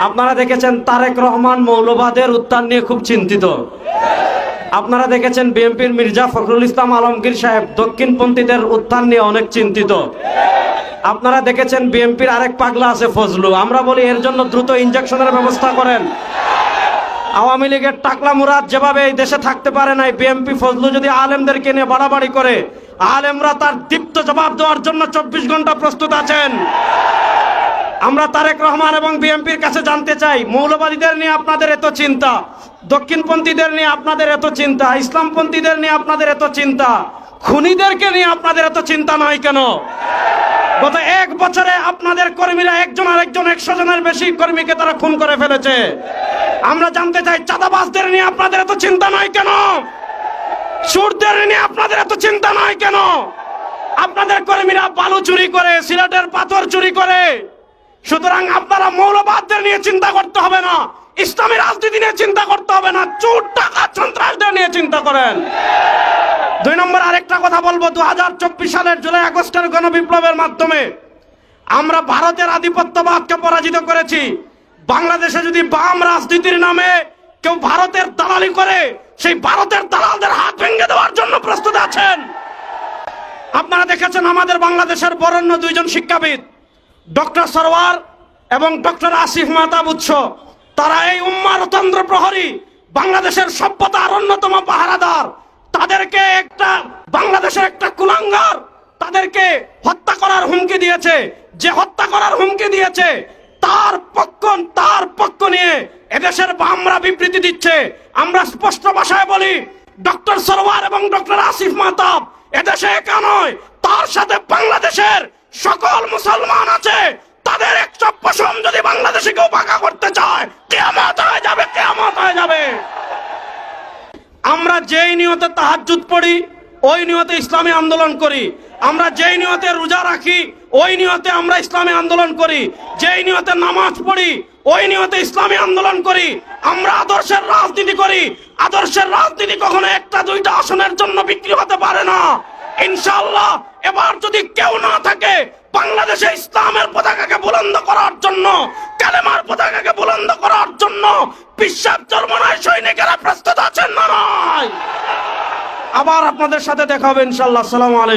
আপনারা দেখেছেন তারেক রহমান মৌলবাদের উত্থান নিয়ে খুব চিন্তিত। আপনারা দেখেছেন বিএনপির মির্জা ফখরুল ইসলাম আলমগীর সাহেব দক্ষিণপন্থীদের উত্থান নিয়ে অনেক চিন্তিত। আপনারা দেখেছেন বিএনপির আরেক পাগলা আছে ফজলু। আমরা বলি এর জন্য দ্রুত ইনজেকশনের ব্যবস্থা করেন। আওয়ামী লীগের টাকলা মুরাদ যেভাবে এই দেশে থাকতে পারে নাই, বিএনপি ফজলু যদি আলেমদেরকে নিয়ে বাড়াবাড়ি করে, আলেমরা তার দীপ্ত জবাব দেওয়ার জন্য 24 ঘন্টা প্রস্তুত আছেন। আমরা তারেক রহমান এবং বিএনপির কাছে জানতে চাই, মৌলবাদীদের নিয়ে আপনাদের এত চিন্তা, দক্ষিণপন্থীদের নিয়ে আপনাদের এত চিন্তা, ইসলামপন্থীদের নিয়ে আপনাদের এত চিন্তা, খুনিদেরকে নিয়ে আপনাদের এত চিন্তা নয় কেন? গত 1 বছরে আপনাদের কর্মীরা একজন আরেকজন 100 জনের বেশি কর্মীকে তারা খুন করে ফেলেছে। আমরা জানতে চাই, চাঁদাবাজদের নিয়ে আপনাদের এত চিন্তা নয় কেন? চোরদের নিয়ে আপনাদের এত চিন্তা নয় কেন? আপনাদের কর্মীরা বালু চুরি করে, সিলেটের পাথর চুরি করে। সুতরাং আপনারা মৌলবাদদের নিয়ে চিন্তা করতে হবে না, ইসলামী রাজনীতি নিয়ে চিন্তা করতে হবে না, চোর ডাকাত সন্ত্রাসদের নিয়ে চিন্তা করেন। 2 নম্বর আরেকটা কথা বলবো, 2024 সালের জুলাই আগস্টের গণবিপ্লবের মাধ্যমে আমরা ভারতের আধিপত্যবাদকে পরাজিত করেছি। বাংলাদেশে যদি বাম রাজনীতির নামে কেউ ভারতের দালালি করে, সেই ভারতের দালালদের হাত ভেঙে দেওয়ার জন্য প্রস্তুত আছেন। আপনারা দেখেছেন আমাদের বাংলাদেশের বরেণ্য 2 জন শিক্ষাবিদ, ডক্টর সরওয়ার এবং ডক্টর আসিফ মাহতাব উৎস, তারা এই উম্মার তন্ত্র প্রহরী, বাংলাদেশের সভ্যতার অন্যতম পাহারাদার। তাদেরকে বাংলাদেশের একটা কুলাঙ্গার তাদেরকে হত্যা করার হুমকি দিয়েছে। যে হত্যা করার হুমকি দিয়েছে তার পক্ষ নিয়ে এদেশের বামরা বিবৃতি দিচ্ছে। আমরা স্পষ্ট ভাষায় বলি, ডক্টর সরওয়ার এবং ডক্টর আসিফ মাহতাব এদেশে একা নয়, তার সাথে বাংলাদেশের সকল মুসলমান আছে। তাদের 100 পশম যদি বাংলাদেশে কেউ বাঁকা করতে চায়, কিয়ামত হয়ে যাবে, কিয়ামত হয়ে যাবে। আমরা যেই নিয়তে তাহাজ্জুদ পড়ি, ওই নিয়তে ইসলামী আন্দোলন করি। আমরা যেই নিয়তে রোজা রাখি, ওই নিয়তে আমরা ইসলামী আন্দোলন করি। যেই নিয়তে নামাজ পড়ি, ওই নিয়তে ইসলামী আন্দোলন করি। আমরা আদর্শের রাজনীতি করি। আদর্শের রাজনীতি কখনো 1-2টা আসনের জন্য বিক্রি হতে পারে না। ইনশাআল্লাহ এবার যদি কেউ না থাকে বাংলাদেশে ইসলামের পতাকাকে বুলন্দ করার জন্য, কালেমার পতাকাকে বুলন্দ করার জন্য, বিশ্বাস জন্মনায় সৈনিকেরা প্রস্তুত আছেন না নয়? আবার আপনাদের সাথে দেখা হবে ইনশাআল্লাহ। আসসালামু আলাইকুম।